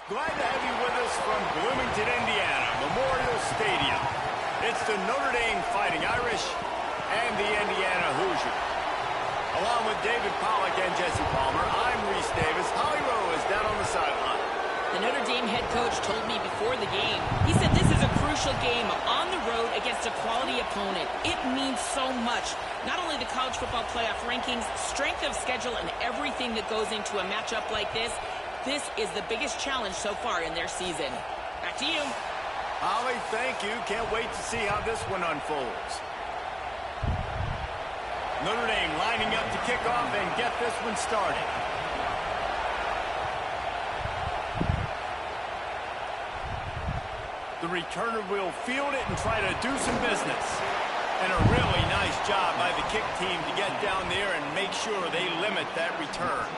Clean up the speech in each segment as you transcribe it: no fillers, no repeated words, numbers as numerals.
Glad to have you with us from Bloomington, Indiana, Memorial Stadium. It's the Notre Dame Fighting Irish and the Indiana Hoosiers. Along with David Pollack and Jesse Palmer, I'm Reese Davis. Holly Rowe is down on the sideline. The Notre Dame head coach told me before the game, he said this is a crucial game on the road against a quality opponent. It means so much. Not only the college football playoff rankings, strength of schedule, and everything that goes into a matchup like this. This is the biggest challenge so far in their season. Back to you. Holly, thank you. Can't wait to see how this one unfolds. Notre Dame lining up to kick off and get this one started. The returner will field it and try to do some business. And a really nice job by the kick team to get down there and make sure they limit that return.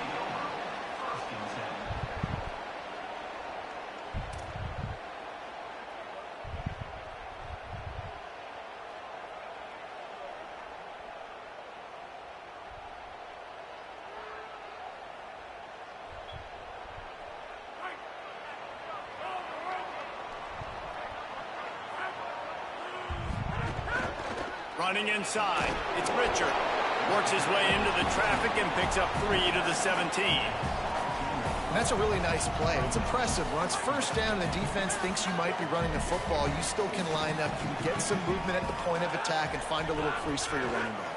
Running inside, it's Richard. Works his way into the traffic and picks up 3 to the 17. That's a really nice play. It's impressive. When it's first down and the defense thinks you might be running the football, you still can line up. You can get some movement at the point of attack and find a little crease for your running back.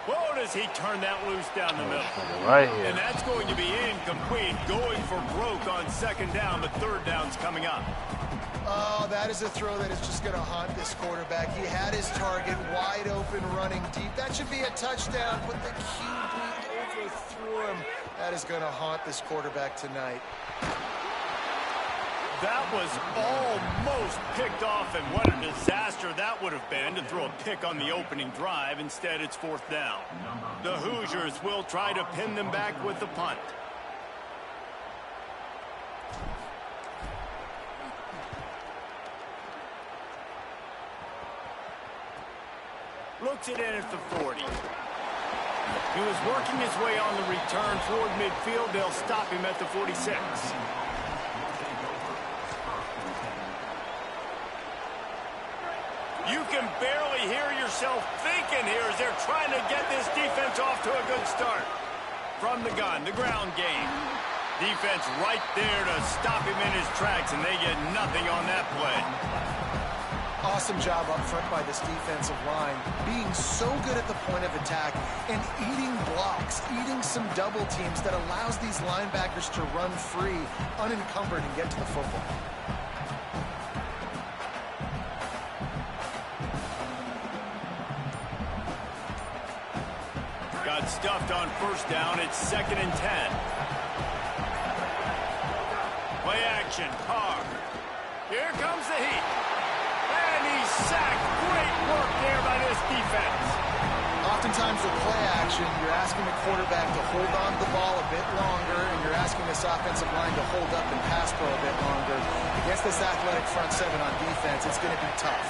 Whoa, does he turn that loose down the middle. Right here. And that's going to be incomplete. Going for broke on second down, but third down's coming up. Oh, that is a throw that is just going to haunt this quarterback. He had his target wide open, running deep. That should be a touchdown, but the QB overthrew him. That is going to haunt this quarterback tonight. That was almost picked off, and what a disaster that would have been to throw a pick on the opening drive. Instead, it's fourth down. The Hoosiers will try to pin them back with the punt. Looks it in at the 40. He was working his way on the return toward midfield. They'll stop him at the 46. You can barely hear yourself thinking here as they're trying to get this defense off to a good start. From the gun, the ground game. Defense right there to stop him in his tracks, and they get nothing on that play. Awesome job up front by this defensive line, being so good at the point of attack and eating blocks, eating some double teams that allows these linebackers to run free, unencumbered, and get to the football. Got stuffed on first down. It's 2nd and 10. Play action, Carr. Here comes the heat. And he's sacked. Great work there by this defense. Oftentimes with play action, you're asking the quarterback to hold on to the ball a bit longer, and you're asking this offensive line to hold up and pass pro a bit longer. Against this athletic front seven on defense, it's going to be tough.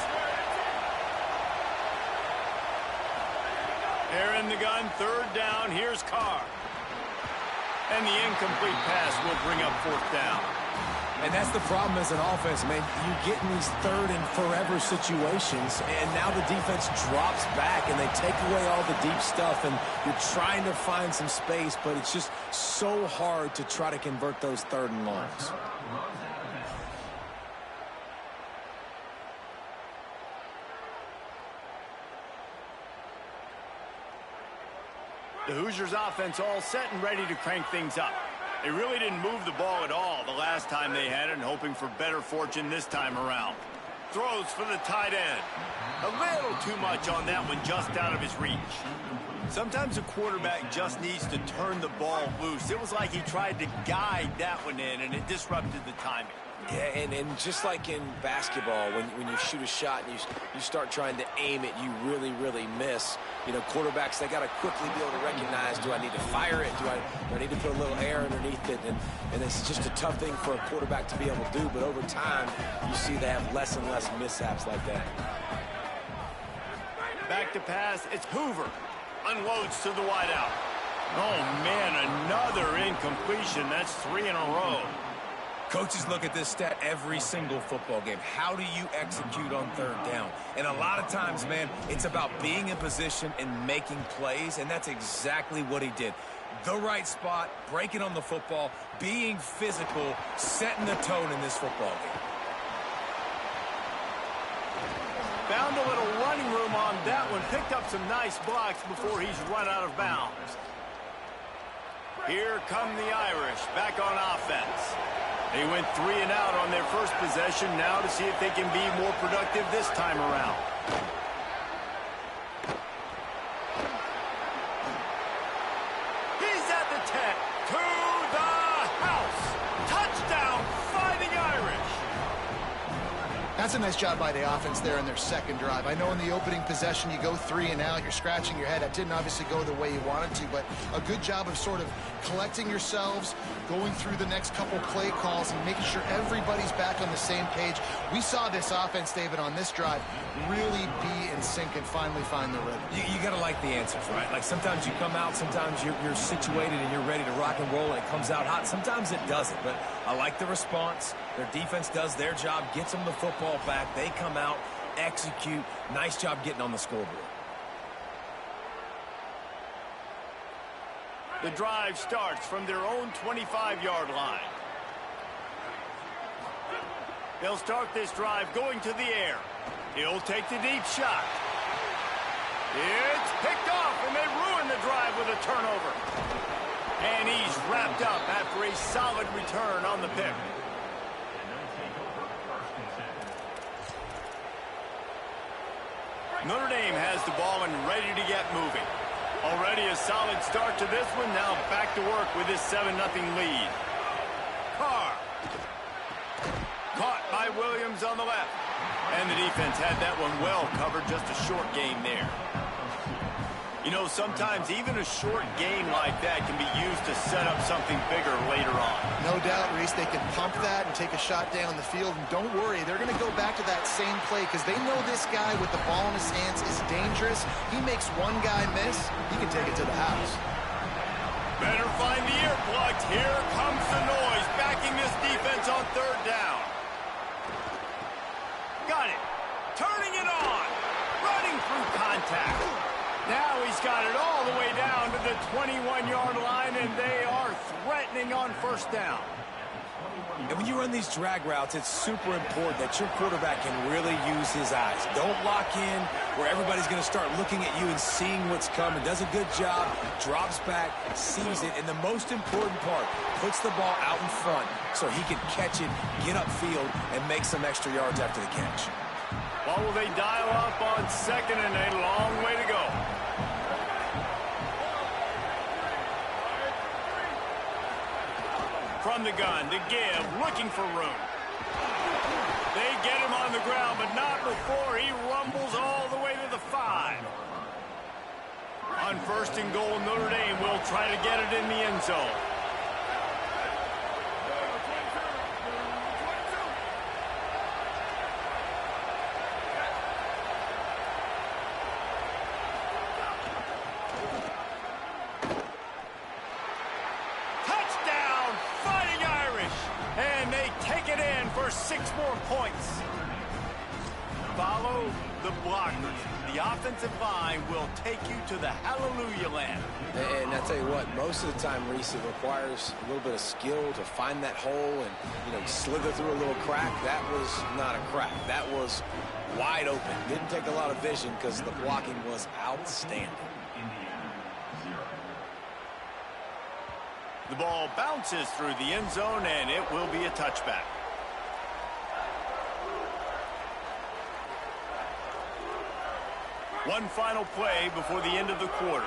They're in the gun, third down. Here's Carr. And the incomplete pass will bring up fourth down. And that's the problem as an offense, man. You get in these third and forever situations, and now the defense drops back, and they take away all the deep stuff, and you're trying to find some space, but it's just so hard to try to convert those third and longs. The Hoosiers offense all set and ready to crank things up. They really didn't move the ball at all the last time they had it, and hoping for better fortune this time around. Throws for the tight end. A little too much on that one, just out of his reach. Sometimes a quarterback just needs to turn the ball loose. It was like he tried to guide that one in, and it disrupted the timing. Yeah, and just like in basketball, when you shoot a shot and you start trying to aim it, you really miss. You know, quarterbacks, they got to quickly be able to recognize, do I need to fire it? Do I need to put a little air underneath it? And it's just a tough thing for a quarterback to be able to do, but over time, you see they have less and less mishaps like that. Back to pass, it's Hoover. Unloads to the wideout. Oh, man, another incomplete completion. That's 3 in a row. Coaches look at this stat every single football game. How do you execute on third down? And a lot of times, man, it's about being in position and making plays, and that's exactly what he did. The right spot, breaking on the football, being physical, setting the tone in this football game. Found a little running room on that one. Picked up some nice blocks before he's run out of bounds. Here come the Irish back on offense. They went 3 and out on their first possession. Now to see if they can be more productive this time around. He's at the 10. To the house. Touchdown, Fighting Irish. That's a nice job by the offense there in their second drive. I know in the opening possession you go 3 and out, you're scratching your head. That didn't obviously go the way you wanted to, but a good job of sort of collecting yourselves, going through the next couple play calls and making sure everybody's back on the same page. We saw this offense, David, on this drive really be in sync and finally find the rhythm. You got to like the answers, right? Like sometimes you come out, sometimes you're situated and you're ready to rock and roll and it comes out hot. Sometimes it doesn't, but I like the response. Their defense does their job, gets them the football back. They come out, execute. Nice job getting on the scoreboard. The drive starts from their own 25-yard line. They'll start this drive going to the air. He'll take the deep shot. It's picked off, and they ruin the drive with a turnover. And he's wrapped up after a solid return on the pick. Notre Dame has the ball and ready to get moving. Already a solid start to this one. Now back to work with this 7-0 lead. Carr. Caught by Williams on the left. And the defense had that one well covered. Just a short game there. You know, sometimes even a short game like that can be used to set up something bigger later on. No doubt, Reese, they can pump that and take a shot down the field. And don't worry, they're going to go back to that same play because they know this guy with the ball in his hands is dangerous. He makes one guy miss, he can take it to the house. Better find the earplugs. Here comes the noise, backing this defense on third down. Got it. Turning it on. Running through contact. Now he's got it all the way down to the 21-yard line, and they are threatening on first down. And when you run these drag routes, it's super important that your quarterback can really use his eyes. Don't lock in where everybody's going to start looking at you and seeing what's coming. Does a good job, drops back, sees it, and the most important part, puts the ball out in front so he can catch it, get upfield, and make some extra yards after the catch. What will they dial up on second, and a long way to go. From the gun, to give, looking for room. They get him on the ground, but not before he rumbles all the way to the 5. On first and goal, Notre Dame will try to get it in the end zone. For 6 more points. Follow the blockers. The offensive line will take you to the hallelujah land. And I tell you what, most of the time, Reese, it requires a little bit of skill to find that hole and, you know, slither through a little crack. That was not a crack. That was wide open. Didn't take a lot of vision because the blocking was outstanding. The ball bounces through the end zone, and it will be a touchback. One final play before the end of the quarter.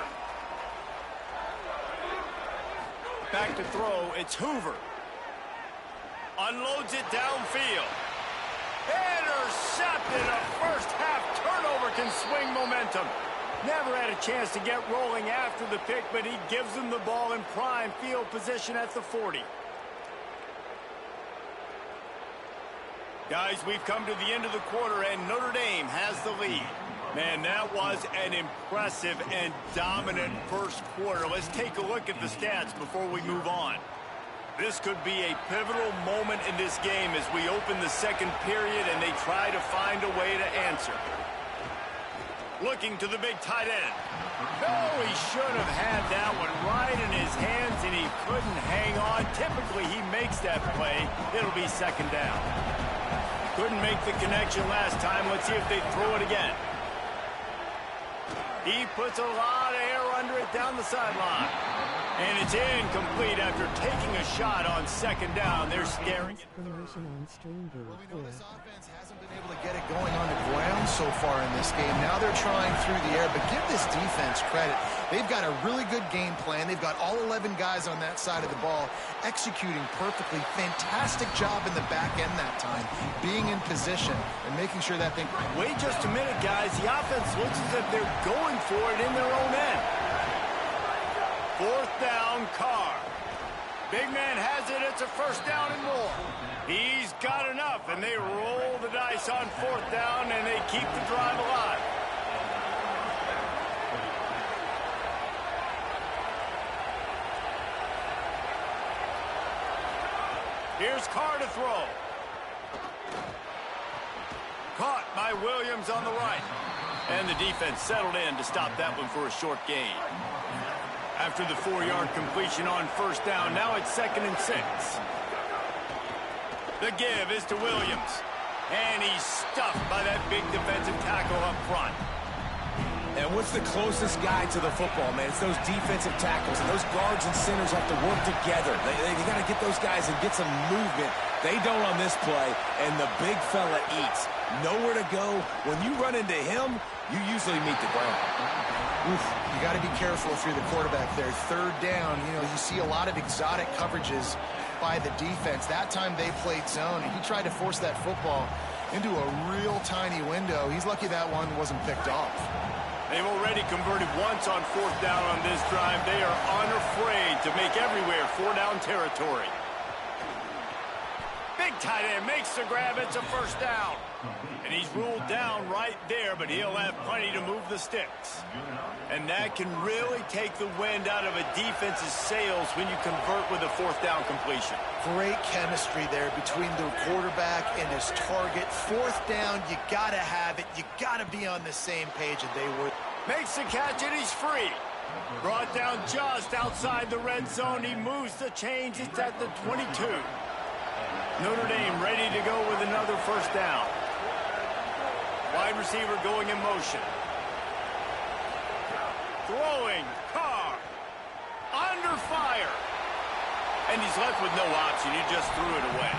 Back to throw, it's Hoover. Unloads it downfield. Intercepted. A first half turnover can swing momentum. Never had a chance to get rolling after the pick, but he gives them the ball in prime field position at the 40. Guys, we've come to the end of the quarter, and Notre Dame has the lead. Man, that was an impressive and dominant first quarter. Let's take a look at the stats before we move on. This could be a pivotal moment in this game as we open the second period and they try to find a way to answer. Looking to the big tight end. No, he should have had that one right in his hands, and he couldn't hang on. Typically, he makes that play. It'll be second down. Couldn't make the connection last time. Let's see if they throw it again. He puts a lot of air under it down the sideline. And it's incomplete after taking a shot on second down. They're staring at Well, we know this offense hasn't been able to get it going on the ground so far in this game. Now they're trying through the air, but give this defense credit. They've got a really good game plan. They've got all 11 guys on that side of the ball executing perfectly. Fantastic job in the back end that time, being in position and making sure that thing... Wait just a minute, guys. The offense looks as if they're going for it in their own end. Fourth down, Carr. Big man has it. It's a first down and more. He's got enough, and they roll the dice on fourth down, and they keep the drive alive. Here's Carr to throw. Caught by Williams on the right. And the defense settled in to stop that one for a short gain. After the 4-yard completion on first down, now it's 2nd and 6. The give is to Williams. And he's stuffed by that big defensive tackle up front. And what's the closest guy to the football, man? It's those defensive tackles, and those guards and centers have to work together. They got to get those guys and get some movement. They don't on this play, and the big fella eats. Nowhere to go. When you run into him, you usually meet the ground. Oof, you got to be careful if you're the quarterback there. Third down, you see a lot of exotic coverages by the defense. That time they played zone, and he tried to force that football into a real tiny window. He's lucky that one wasn't picked off. They've already converted once on fourth down on this drive. They are unafraid to make everywhere 4-down territory. Big tight end makes the grab. It's a first down. And he's ruled down right there, but he'll have plenty to move the sticks. And that can really take the wind out of a defense's sails when you convert with a fourth down completion. Great chemistry there between the quarterback and his target. Fourth down, you got to have it. You got to be on the same page, and they would. Makes the catch, and he's free. Brought down just outside the red zone. He moves the chains. It's at the 22. Notre Dame ready to go with another first down. Wide receiver going in motion. Throwing, Carr, under fire. And he's left with no option. He just threw it away.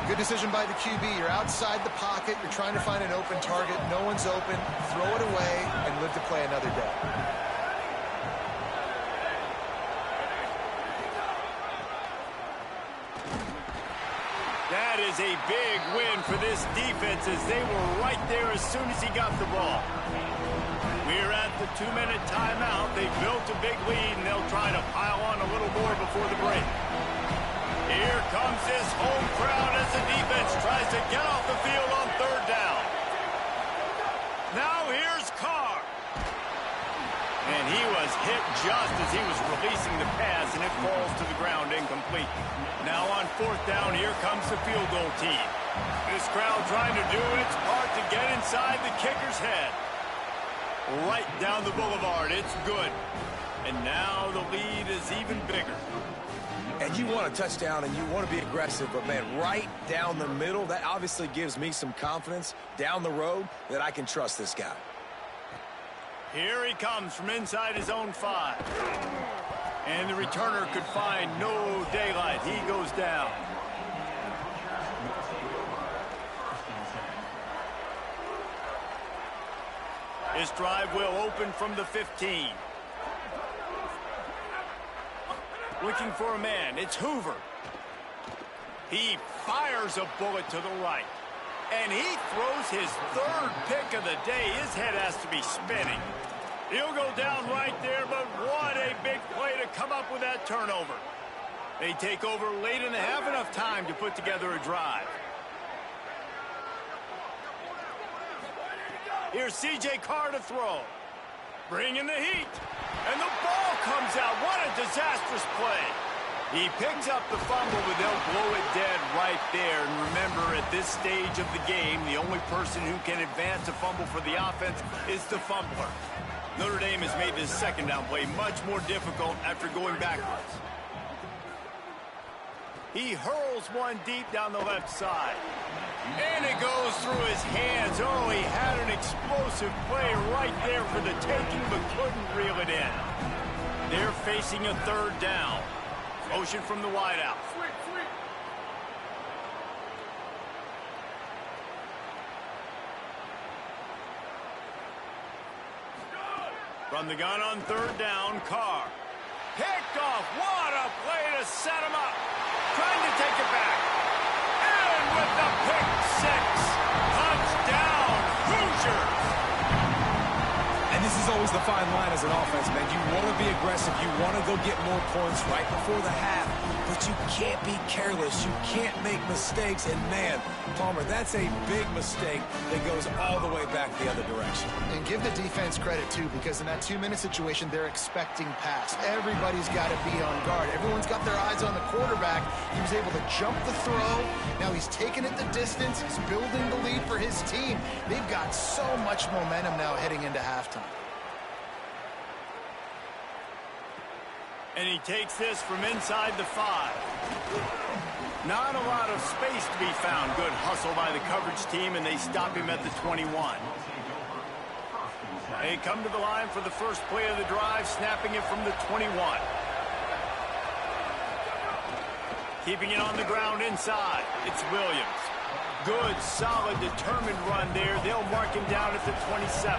Good decision by the QB. You're outside the pocket. You're trying to find an open target. No one's open. Throw it away and live to play another day. That is a big win for this defense as they were right there as soon as he got the ball. We're at the 2-minute timeout. They built a big lead, and they'll try to pile on a little more before the break. Here comes this home crowd as the defense tries to get off the field on third down. Now here's Carr. And he was hit just as he was releasing the pass, and it falls to the ground incomplete. Now on fourth down, here comes the field goal team. This crowd trying to do its part to get inside the kicker's head. Right down the boulevard. It's good. And now the lead is even bigger. And you want a touchdown and you want to be aggressive, but, man, right down the middle, that obviously gives me some confidence down the road that I can trust this guy. Here he comes from inside his own 5. And the returner could find no daylight. He goes down. This drive will open from the 15. Looking for a man. It's Hoover. He fires a bullet to the right. And he throws his third pick of the day. His head has to be spinning. He'll go down right there, but what a big play to come up with that turnover. They take over late and they have enough time to put together a drive. Here's C.J. Carr to throw. Bringing the heat. And the ball comes out. What a disastrous play. He picks up the fumble, but they'll blow it dead right there. And remember, at this stage of the game, the only person who can advance a fumble for the offense is the fumbler. Notre Dame has made this second down play much more difficult after going backwards. He hurls one deep down the left side. And it goes through his hands. Oh, he had an explosive play right there for the taking, but couldn't reel it in. They're facing a third down. Motion from the wideout. From the gun on third down, Carr. Picked off. What a play to set him up. Trying to take it back. And with the pick six. Touchdown, Hoosiers. And this is always the fine line as an offense, man. You want to be aggressive. You want to go get more points right before the half. But you can't be careless. You can't make mistakes. And, man, Palmer, that's a big mistake that goes all the way back the other direction. And give the defense credit, too, because in that 2-minute situation, they're expecting pass. Everybody's got to be on guard. Everyone's got their eyes on the quarterback. He was able to jump the throw. Now he's taking it the distance. He's building the lead for his team. They've got so much momentum now heading into halftime. And he takes this from inside the 5. Not a lot of space to be found. Good hustle by the coverage team, and they stop him at the 21. They come to the line for the first play of the drive, snapping it from the 21. Keeping it on the ground inside. It's Williams. Good, solid, determined run there. They'll mark him down at the 27.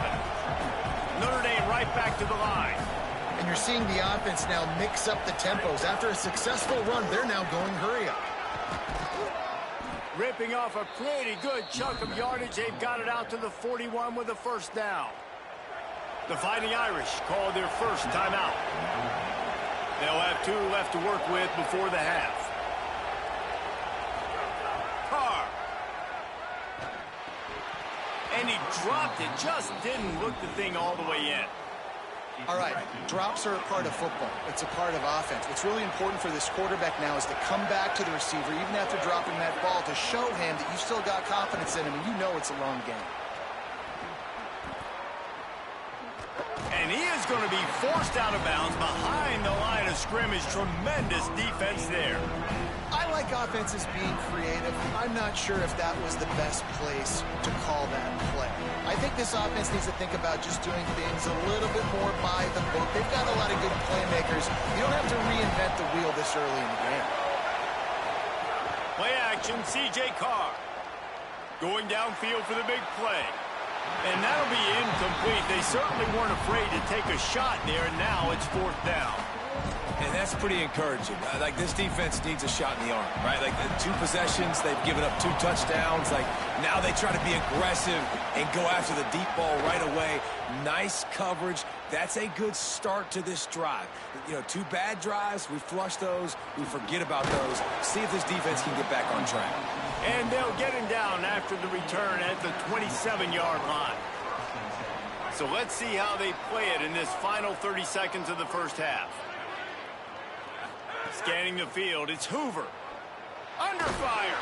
Notre Dame right back to the line. And you're seeing the offense now mix up the tempos. After a successful run, they're now going hurry up. Ripping off a pretty good chunk of yardage. They've got it out to the 41 with a first down. The Fighting Irish call their first timeout. They'll have 2 left to work with before the half. Carr. And he dropped it. Just didn't look the thing all the way in. All right, drops are a part of football. It's a part of offense. What's really important for this quarterback now is to come back to the receiver, even after dropping that ball, to show him that you still got confidence in him, and you know it's a long game. And he is going to be forced out of bounds behind the line of scrimmage. Tremendous defense there. I like offenses being creative. I'm not sure if that was the best place to call that play. I think this offense needs to think about just doing things a little bit more by the book. They've got a lot of good playmakers. You don't have to reinvent the wheel this early in the game. Play action, C.J. Carr. Going downfield for the big play. And that'll be incomplete. They certainly weren't afraid to take a shot there, and now it's 4th down. And that's pretty encouraging. Like, this defense needs a shot in the arm, right? Like, the 2 possessions, they've given up 2 touchdowns. Like, now they try to be aggressive and go after the deep ball right away. Nice coverage. That's a good start to this drive. You know, 2 bad drives, we flush those, we forget about those. See if this defense can get back on track. And they'll get him down after the return at the 27-yard line. So let's see how they play it in this final 30 seconds of the first half. Scanning the field, it's Hoover. Under fire.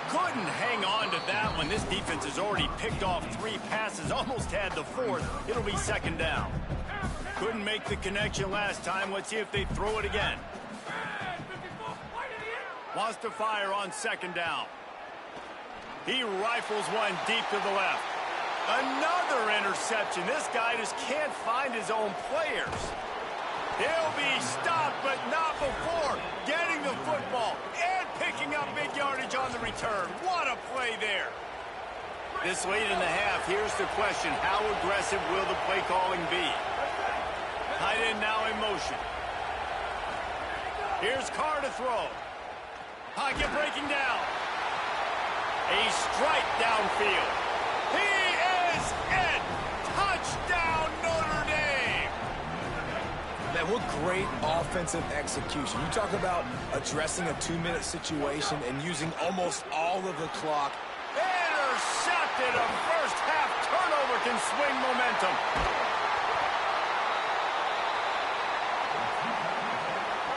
Couldn't hang on to that one. This defense has already picked off 3 passes, almost had the 4th. It'll be 2nd down. Couldn't make the connection last time. Let's see if they throw it again. Wants to fire on 2nd down. He rifles one deep to the left. Another interception. This guy just can't find his own players. He'll be stopped, but not before getting the football and picking up big yardage on the return. What a play there. This late in the half, here's the question. How aggressive will the play calling be? Tight end now in motion. Here's Carr to throw. Pocket breaking down. A strike downfield. He is it. Touchdown, Notre Dame. Man, what great offensive execution. You talk about addressing a 2-minute situation and using almost all of the clock. Intercepted, a first half turnover. can swing momentum.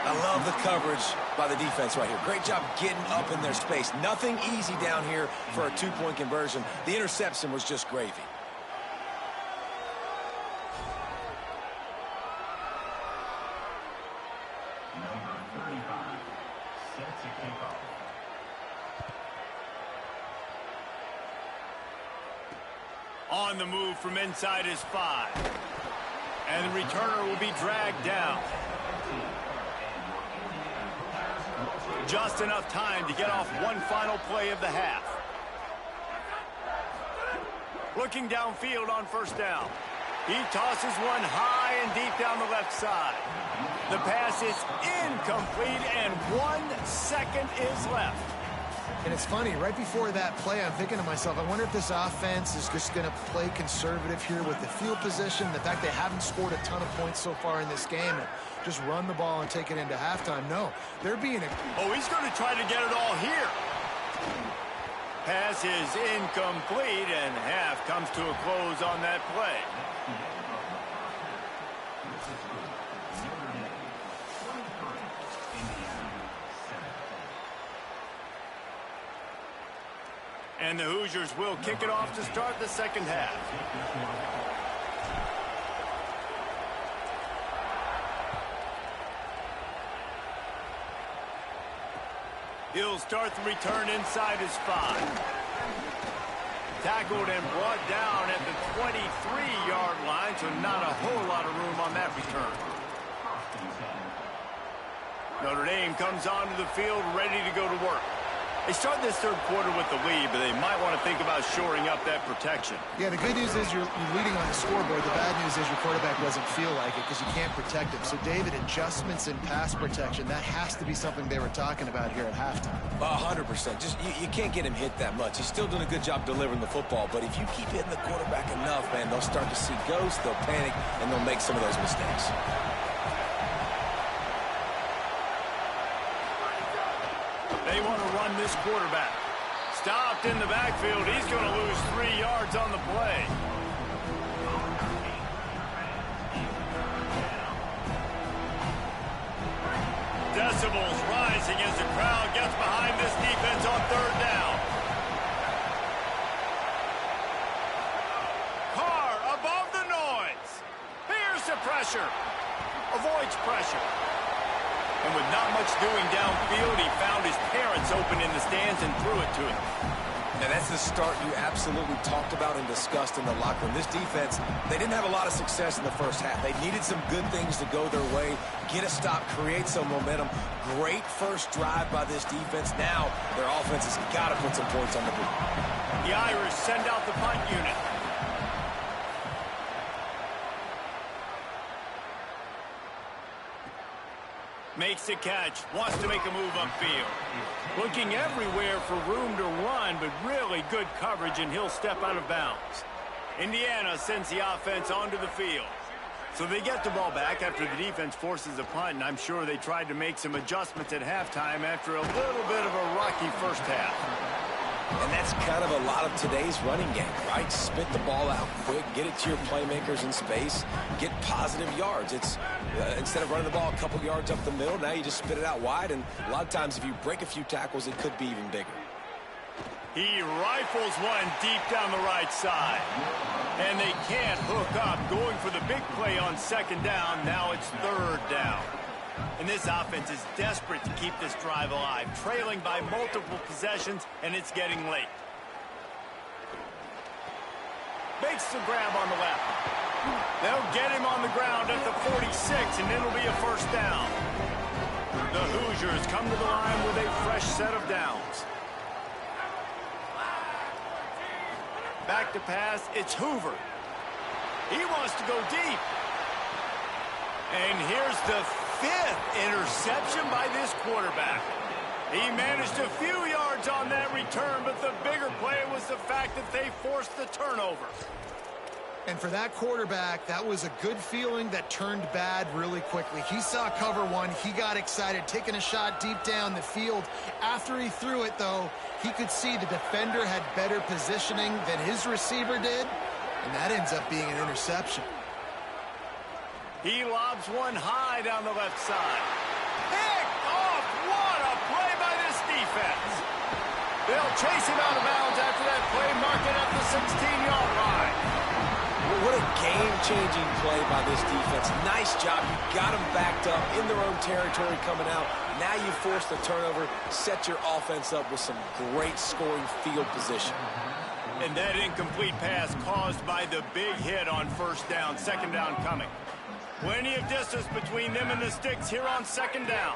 I love the coverage by the defense right here. Great job getting up in their space. Nothing easy down here for a two-point conversion. The interception was just gravy. Number 35 sets a kickoff. On the move from inside his 5. And the returner will be dragged down. Just enough time to get off one final play of the half. Looking downfield on first down. He tosses one high and deep down the left side. The pass is incomplete, and 1 second is left. And it's funny, right before that play, I'm thinking to myself, I wonder if this offense is just going to play conservative here with the field position, the fact they haven't scored a ton of points so far in this game, and just run the ball and take it into halftime. No, they're being Oh, he's going to try to get it all here. Pass is incomplete, and half comes to a close on that play. And the Hoosiers will kick it off to start the second half. He'll start the return inside his 5. Tackled and brought down at the 23-yard line, so not a whole lot of room on that return. Notre Dame comes onto the field ready to go to work. They start this third quarter with the lead, but they might want to think about shoring up that protection. Yeah, the good news is you're leading on the scoreboard. The bad news is your quarterback doesn't feel like it because you can't protect him. So, David, adjustments in pass protection, that has to be something they were talking about here at halftime. 100%. Just you can't get him hit that much. He's still doing a good job delivering the football, but if you keep hitting the quarterback enough, man, they'll start to see ghosts, they'll panic, and they'll make some of those mistakes. They want to run this quarterback. Stopped in the backfield. He's going to lose 3 yards on the play. Decibels rising as the crowd gets behind this defense on third down. Carr above the noise. Here's the pressure. Avoids pressure. And with not much doing downfield, he found his parents open in the stands and threw it to him. And that's the start you absolutely talked about and discussed in the locker room. This defense, they didn't have a lot of success in the first half. They needed some good things to go their way, get a stop, create some momentum. Great first drive by this defense. Now their offense has got to put some points on the board. The Irish send out the punt unit. Makes the catch, wants to make a move upfield. Looking everywhere for room to run, but really good coverage, and he'll step out of bounds. Indiana sends the offense onto the field. So they get the ball back after the defense forces a punt, and I'm sure they tried to make some adjustments at halftime after a little bit of a rocky first half. And that's kind of a lot of today's running game, right? Spit the ball out quick, get it to your playmakers in space, get positive yards. It's instead of running the ball a couple yards up the middle, now you just spit it out wide, and a lot of times if you break a few tackles, it could be even bigger. He rifles one deep down the right side. And they can't hook up, going for the big play on second down. Now it's third down. And this offense is desperate to keep this drive alive, trailing by multiple possessions, and it's getting late. Makes the grab on the left. They'll get him on the ground at the 46, and it'll be a first down. The Hoosiers come to the line with a fresh set of downs. Back to pass, it's Hoover. He wants to go deep. And here's the 5th interception by this quarterback. He managed a few yards on that return, but the bigger play was the fact that they forced the turnover. And for that quarterback, that was a good feeling that turned bad really quickly. He saw cover one. He got excited, taking a shot deep down the field. After he threw it, though, he could see the defender had better positioning than his receiver did. And that ends up being an interception. He lobs one high down the left side. Picked off! What a play by this defense! They'll chase him out of bounds after that play, mark it at the 16-yard line. What a game-changing play by this defense. Nice job. You got them backed up in their own territory coming out. Now you force the turnover, set your offense up with some great scoring field position. And that incomplete pass caused by the big hit on first down, second down coming. Plenty of distance between them and the sticks here on second down.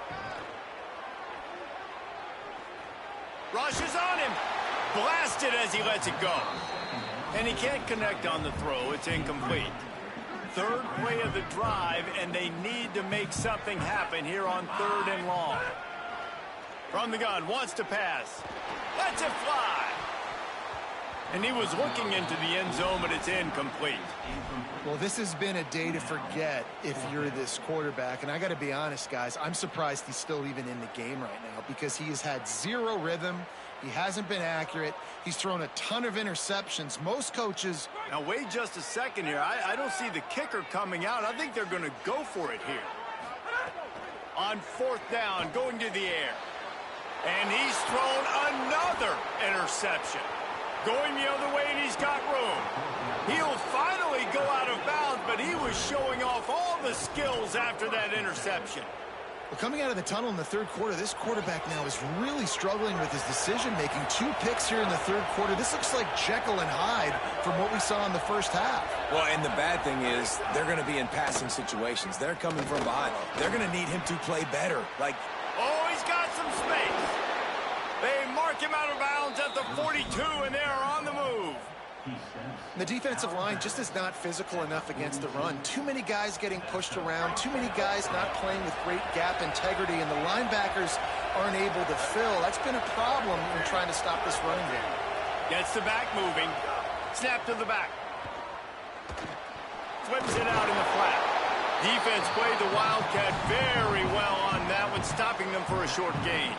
Rushes on him. Blasted as he lets it go. And he can't connect on the throw. It's incomplete. Third play of the drive, and they need to make something happen here on 3rd and long. From the gun, wants to pass. Lets it fly. And he was looking into the end zone, but it's incomplete. Well, this has been a day to forget if you're this quarterback. And I got to be honest, guys, I'm surprised he's still even in the game right now because he has had zero rhythm. He hasn't been accurate. He's thrown a ton of interceptions. Most coaches... Now, wait just a second here. I don't see the kicker coming out. I think they're going to go for it here. On 4th down, going to the air. And he's thrown another interception. Going the other way, and he's got room. He'll finally go out of bounds, but he was showing off all the skills after that interception. Well, coming out of the tunnel in the 3rd quarter, this quarterback now is really struggling with his decision-making. 2 picks here in the 3rd quarter. This looks like Jekyll and Hyde from what we saw in the first half. Well, and the bad thing is they're going to be in passing situations. They're coming from behind. They're going to need him to play better. Oh, he's got some space. They mark him out of bounds at the 42, and they are on the move. The defensive line just is not physical enough against the run. Too many guys getting pushed around, too many guys not playing with great gap integrity, and the linebackers aren't able to fill. That's been a problem in trying to stop this running game. Gets the back moving. Snap to the back. Flips it out in the flat. Defense played the Wildcat very well on that one, stopping them for a short gain.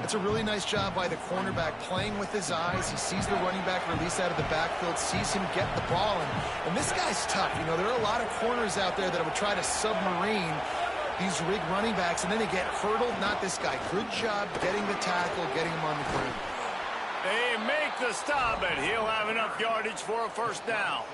It's a really nice job by the cornerback playing with his eyes. He sees the running back release out of the backfield, sees him get the ball. And this guy's tough. You know, there are a lot of corners out there that would try to submarine these rig running backs, and then they get hurdled. Not this guy. Good job getting the tackle, getting him on the ground. They make the stop, but he'll have enough yardage for a first down.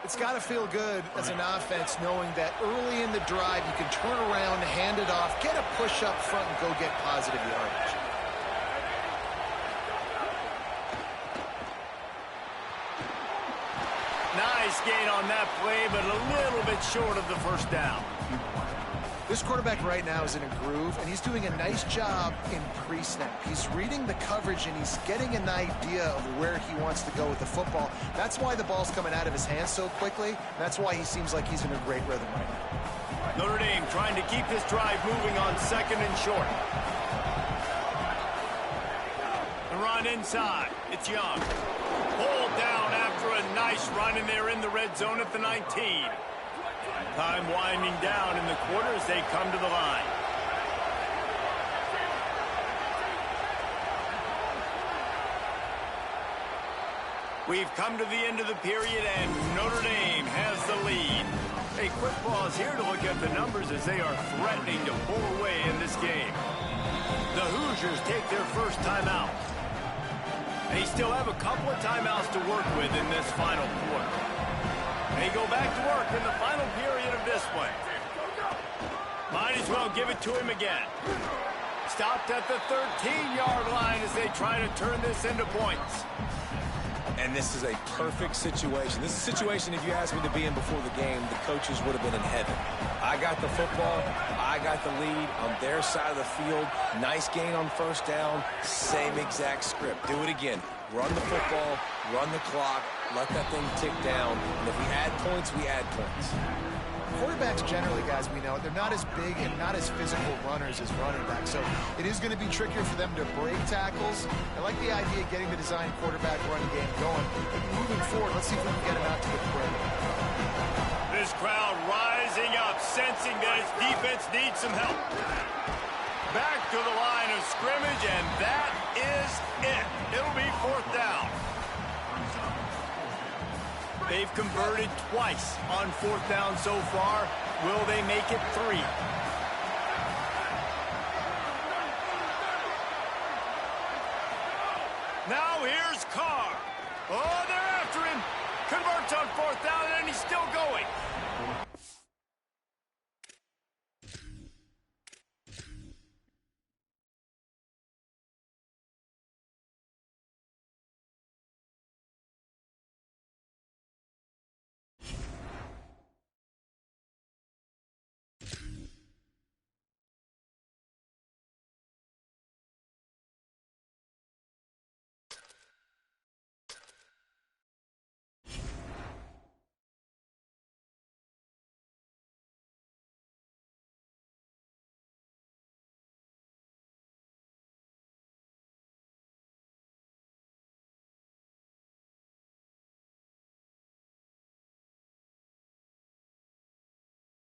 It's got to feel good as an offense knowing that early in the drive you can turn around, hand it off, get a push up front, and go get positive yardage. Nice gain on that play, but a little bit short of the first down. This quarterback right now is in a groove, and he's doing a nice job in pre-snap. He's reading the coverage, and he's getting an idea of where he wants to go with the football. That's why the ball's coming out of his hands so quickly. That's why he seems like he's in a great rhythm right now. Notre Dame trying to keep this drive moving on 2nd and short. The run inside. It's Young. Pulled down after a nice run, and they're in the red zone at the 19. Time winding down in the quarter as they come to the line. We've come to the end of the period, and Notre Dame has the lead. A quick pause here to look at the numbers as they are threatening to pull away in this game. The Hoosiers take their first timeout. They still have a couple of timeouts to work with in this final quarter. They go back to work in the final period of this one. Might as well give it to him again. Stopped at the 13-yard line as they try to turn this into points. And this is a perfect situation. This is a situation, if you asked me to be in before the game, the coaches would have been in heaven. I got the football. I got the lead on their side of the field. Nice gain on first down. Same exact script. Do it again. Run the football, run the clock, let that thing tick down. And if we add points, we add points. Quarterbacks generally, guys, we know, they're not as big and not as physical runners as running backs. So it is going to be trickier for them to break tackles. I like the idea of getting the design quarterback running game going. But moving forward, let's see if we can get him out to the perimeter. This crowd rising up, sensing that its defense needs some help. Back to the line of scrimmage, and that is it. It'll be 4th down. They've converted twice on 4th down so far. Will they make it 3? Now here's Carr. Oh, they're after him. Converts on 4th down, and he's still going.